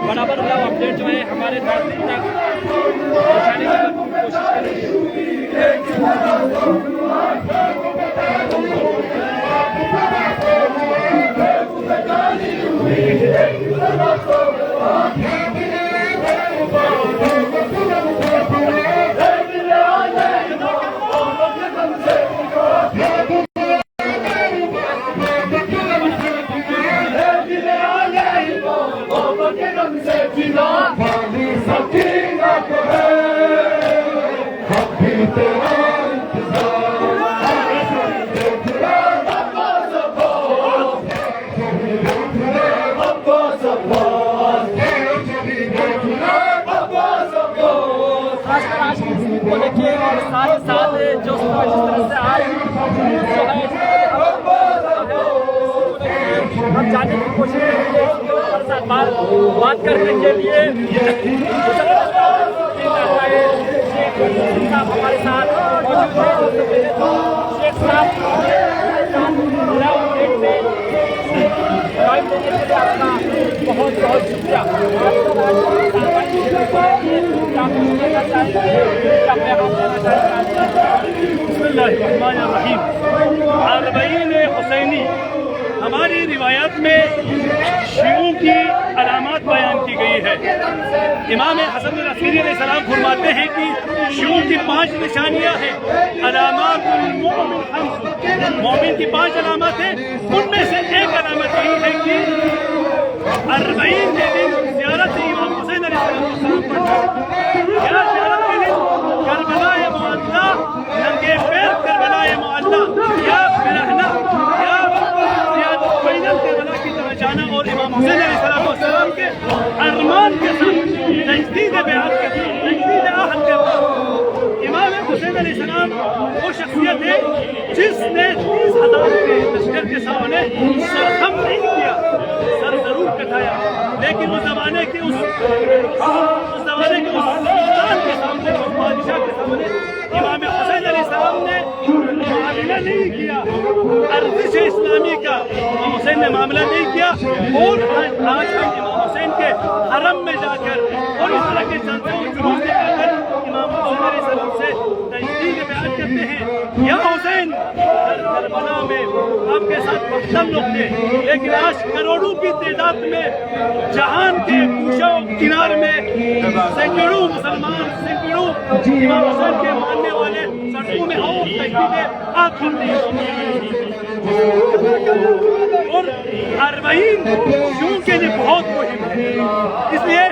बराबर अपडेट जो है हमारे नागरिक तक पहुँचाने की कोशिश साथ साथ जो जिस तरह से आज हम जानने की कोशिश करेंगे बात करने के लिए हमारे साथ मौजूद है। शेख साहब आपका बहुत बहुत शुक्रिया। बिस्मिल्लाहिर्रहमानिर्रहीम। अरबईन हुसैनी हमारी रिवायात में शियों की अलामत बयान की गई है। इमाम हसन अस्करी अलैहिस्सलाम फरमाते हैं कि शियों की 5 निशानियां हैं। मोमिन की 5 अलामत हैं। उनमें से एक अलामत यही है कि अरबईन के दिन ज़ियारत इमाम हुसैन अलैहिस्सलाम पढ़ना। या ज़ियारत के दिन करबलाए मुअल्ला, नंगे पैर करबलाए मुअल्ला या रहना या पैदल करबला की तरफ जाना और इमाम हुसैन अलैहिस्सलाम के अरमान के साथ तजदीद बेअत करना, तजदीद अहद करना। इमाम हुसैन अलैहिस्सलाम वो शख्सियत है जिसने 30,000 के लश्कर के सामने सरखम नहीं किया, सर जरूर कटाया, लेकिन उस जमाने के उस सुल्तान के सामने, उस बादशाह के सामने इमाम हुसैन अलैहिस्सलाम ने मामला नहीं किया। अर्जिश इस्लामी का इमाम हुसैन ने मामला नहीं किया। और आज हम इमाम हुसैन के हरम में जाकर और इस तरह के जलसे और जुलूस निकालकर इमाम हुसैन अलैहिस्सलाम से तजदीद बेअत करते हैं। या हुसैन करबला में आपके साथ मकतल लोग थे, लेकिन आज करोड़ों की तादाद में जहान के पूछो किनार में सैकड़ों मुसलमान, सैकड़ों इमाम हुसैन के मानने वाले सड़कों में और तजदीदें आप करते हैं। और अरबईन शियों के लिए बहुत मुहिम है, इसलिए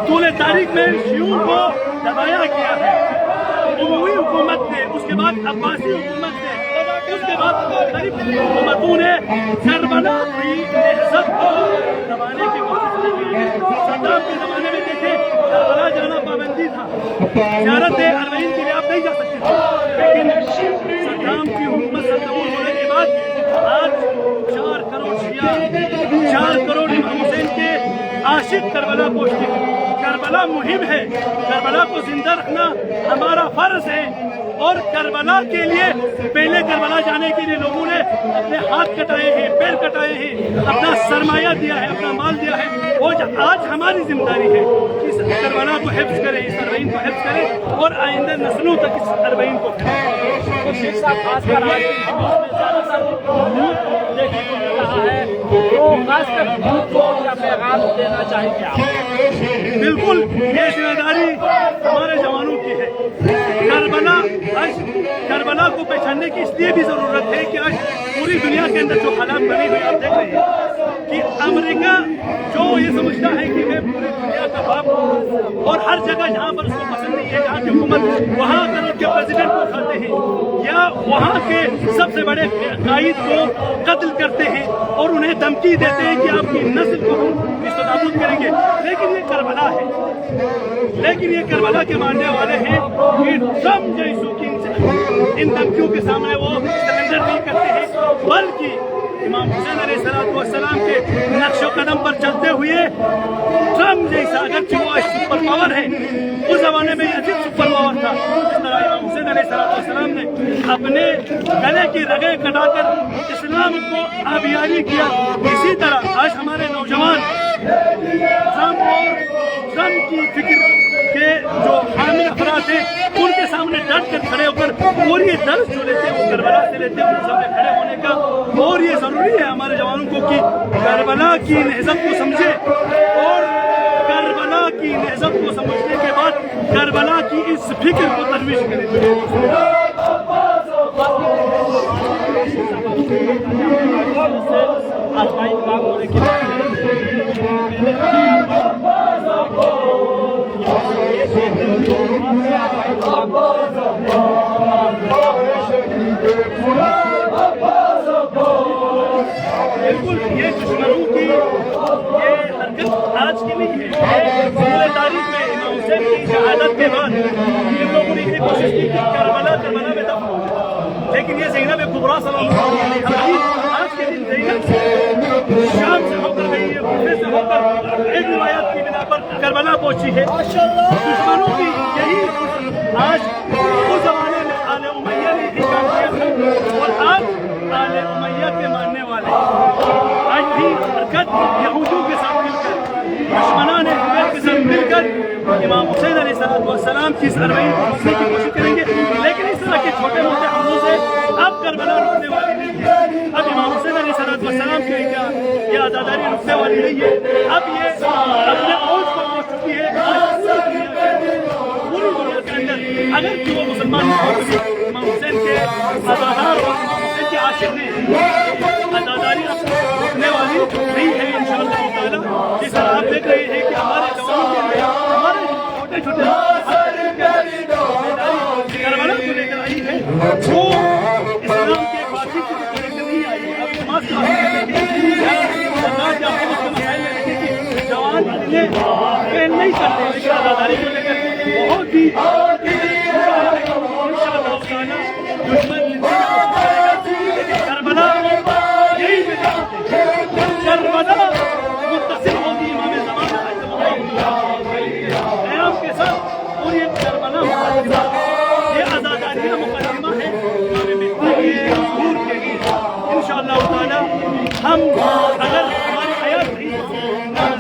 16 तारीख में शियों को दबाया गया है। उमवी हुकूमत ने, उसके बाद अब्बासी हुकूमत ने, उसके बाद गरीब हुकूमतों ने करबला की लहज़त को दबाने की कोशिश की है। सद्दाम के ज़माने में देखे करबला जाना पाबंदी था, ज़ियारत अरबईन के लिए आप नहीं जा सकते थे, लेकिन इस्लाम की हुकूमत सरकबूल होने के बाद आज 4 करोड़ शिया, 4 करोड़ इमाम हुसैन के आशिक करबला पहुंचते हैं। करबला मुहिम है, करबला को जिंदा रखना हमारा फर्ज है। और करबला के लिए पहले करबला जाने के लिए लोगों ने अपने हाथ कटाए हैं, पैर कटाए हैं, अपना सरमाया दिया है, अपना माल दिया है। और आज हमारी जिम्मेदारी है कि इस करबला को हिफ्ज करें, इस अरबईन को हिफ्ज करें और आइंदा नस्लों तक इस अरबईन को खासकर आज देखने को मिल रहा है, तो खासकर को क्या पैगाम देना चाहेंगे आप? बिल्कुल, ये जिम्मेदारी हमारे जवानों की है। करबला आज करबला को पहचानने की इसलिए भी ज़रूरत है कि आज पूरी दुनिया के अंदर जो हालात बने हुए आप देख रहे हैं कि अमेरिका जो ये समझता है कि मैं पूरी दुनिया का बाप हूँ और हर जगह जहाँ पर उसको पसंद नहीं है, जहाँ की हुकूमत वहाँ अगर उनके प्रेसिडेंट को उठाते हैं या वहाँ के सबसे बड़े कायद को कत्ल करते हैं और उन्हें धमकी देते हैं कि आपकी नस्ल को हम इस्तेमाल करेंगे। लेकिन ये करबला है, लेकिन ये करबला के मानने वाले हैं कि ट्रम्प जैसों की इन धमकियों के सामने वो सरेंडर नहीं करते हैं, बल्कि इमाम हुसैन अलैहिस्सलाम के नक्शो कदम पर चलते हुए ट्रम्प जैसा, अगरचे वो सुपर पावर है, उस जमाने में यजीद सुपर पावर था, इस तरह इमाम हुसैन अलैहिस्सलाम ने अपने गले की रगें कटाकर इस्लाम को आबियारी किया। इसी तरह आज हमारे नौजवान ट्रम्प की फिक्र के जो हामिल अफराद हैं उनके सामने डट कर खड़े होकर और ये दर्द जो लेते हैं वो करबला से लेते हैं, उनके सामने खड़े होने का। और ये ज़रूरी है हमारे जवानों को कि करबला की नहज़त को समझे और करबला की नहज़त को समझने के बाद करबला की इस फिक्र को तजवीज़ करें। बिल्कुल, ये दुश्मनों की ये हरकत आज की नहीं है। पूरे तारीख में इमाम हुसैन की शहादत के बाद इन लोगों ने ये कोशिश की कि करबला में दफन हो जाए, लेकिन ये ज़ैनब कुबरा सल्लल्लाहु अलैहि वसल्लम आज के दिन ज़ैनब शाम से होकर गई है, कूफे से होकर एक रिवायत की बिना पर करबला पहुंची है। दुश्मनों की यही आज उस जमाने में आले उमैया ने ही काम किया था और आज आले उमैया के मानने वाले आज भी हरकत यहूदियों के साथ मिलकर, दुश्मनान हुसैन के साथ मिलकर इमाम हुसैन अलैहिस्सलाम की अरबईन को रोकने की कोशिश करेंगे। लेकिन इस तरह के छोटे मोटे हमलों से अब करबला रुकने वाली नहीं है, अब इमाम हुसैन अलैहिस्सलाम की ये आज़ादारी रुकने वाली नहीं है। अब ये अपने ओट को पहुँच चुकी है पूरी दुनिया के अंदर। अगर कि वो मुसलमान इमाम हुसैन के आज़ादार और इमाम हुसैन के आशिक ने आज़ादारी रुकने वाली नहीं है इंशाअल्लाह ताला। जिस तरह आप देख रहे हैं कि हमारे जवानों के लिए हमारे छोटे छोटे करबला को लेकर आई है, वो इस्लाम के बाकी की लेकर नहीं आई है। अब नमाज का जवान इतने ट्रेन नहीं करते, लेकिन आज़ादारी को लेकर बहुत ही दुश्मन करबला यही करबला मुत्तसिल होगी इमाम ज़माना क़याम के साथ। और ये करबला ये आज़ादारियाँ मुक़द्दमा है इमाम मेहदी के ज़हूर के लिए। इंशाअल्लाह ताला हम अगर हमारी हयात रही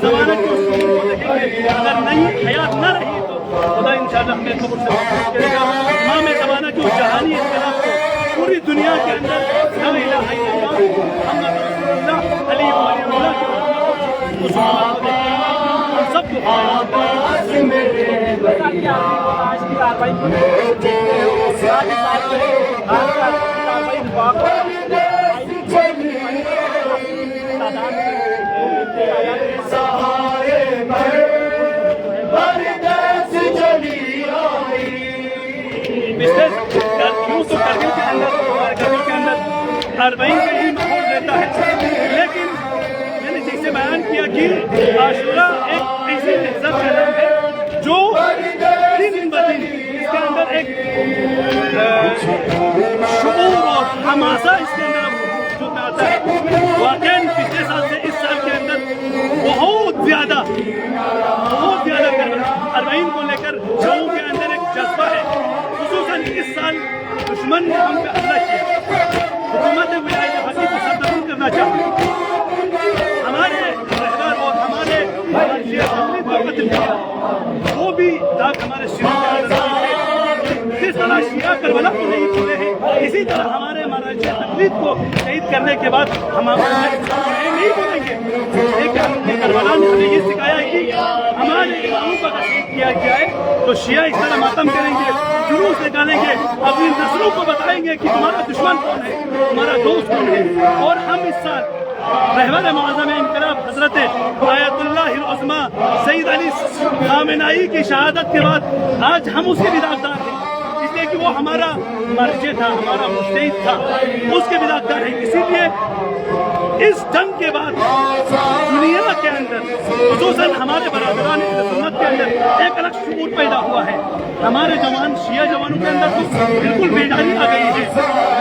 ज़माना की उस को देखेंगे, अगर नहीं हयात न रही तो खुदा इंशाअल्लाह हमें कब्र से वापस करेगा। इमाम ज़माना की उस जहानी इख्तिलाफ को पूरी दुनिया के अंदर ला इलाहा इल्लल्लाह मुहम्मद रसूलुल्लाह अली वलीउल्लाह के मुसलमान को देखते हैं हम सबको आज की कार्रवाई को देखते हैं अरबईन का ही माहौल रहता है। लेकिन मैंने जैसे बयान किया कि आशूरा एक ऐसी लहज़त का नाम है जो दिन ब दिन इसके अंदर एक शऊर حماسہ اس کے اندر وجود میں آتا ہے. واقعاً پچھلے سال سے اس سال کے اندر بہت زیادہ اربعین کو لے کر لوگوں کے اندر ایک جذبہ ہے. خصوصاً اس سال دشمن نے ہم پہ حملہ کیا. حکومت ولایت فقیہ کو سرنگون کرنا چاہتی ہے. ہمارے رہبر اور ہمارے قتل کیا وہ بھی داغ ہمارے شیعہ کے اندر ہے. جس طرح شیعہ کربلا کو نہیں بھولے ہیں اسی طرح ہمارے مراجع تقلید کو شہید کرنے کے بعد ہم نہیں بولیں گے. لیکن کربلا نے ہمیں یہ سکھایا ہے کہ ہمارے اماموں کا شہید کیا جائے تو شیعہ اس طرح ماتم کریں گے, جلوس نکالیں گے, اپنی نسلوں کو بتائیں گے کہ ہمارا دشمن کون ہے, ہمارا دوست کون ہے. اور ہم اس سال رہبر معظم انقلاب حضرت آیت اللہ العظمیٰ سید علی خامنائی کی شہادت کے بعد آج ہم اس کے بھی داغدار ہیں, اس لیے کہ وہ ہمارا مرجع تھا, ہمارا مجتہد تھا, اس کے بھی داغدار ہیں. اسی لیے اس جنگ کے بعد دنیا کے اندر خصوصاً ہمارے برادران اہل سنت کے اندر ایک الگ شعور پیدا ہوا ہے. ہمارے جوان شیعہ جوانوں کے اندر تو بالکل بیداری آ گئی ہے,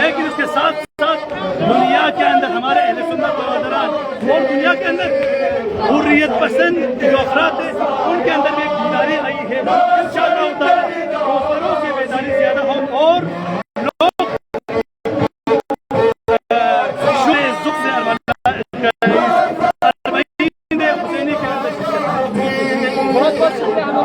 لیکن اس کے ساتھ ساتھ دنیا کے اندر ہمارے اہل سنت برادران اور دنیا کے اندر حریت پسند جو افراد ہیں ان کے اندر بھی ایک بیداری آئی ہے. انشاءاللہ تعالی روزانوں سے بیداری زیادہ ہو اور لوگ ذوق سے حسینی کے اندر بہت بہت شکریہ.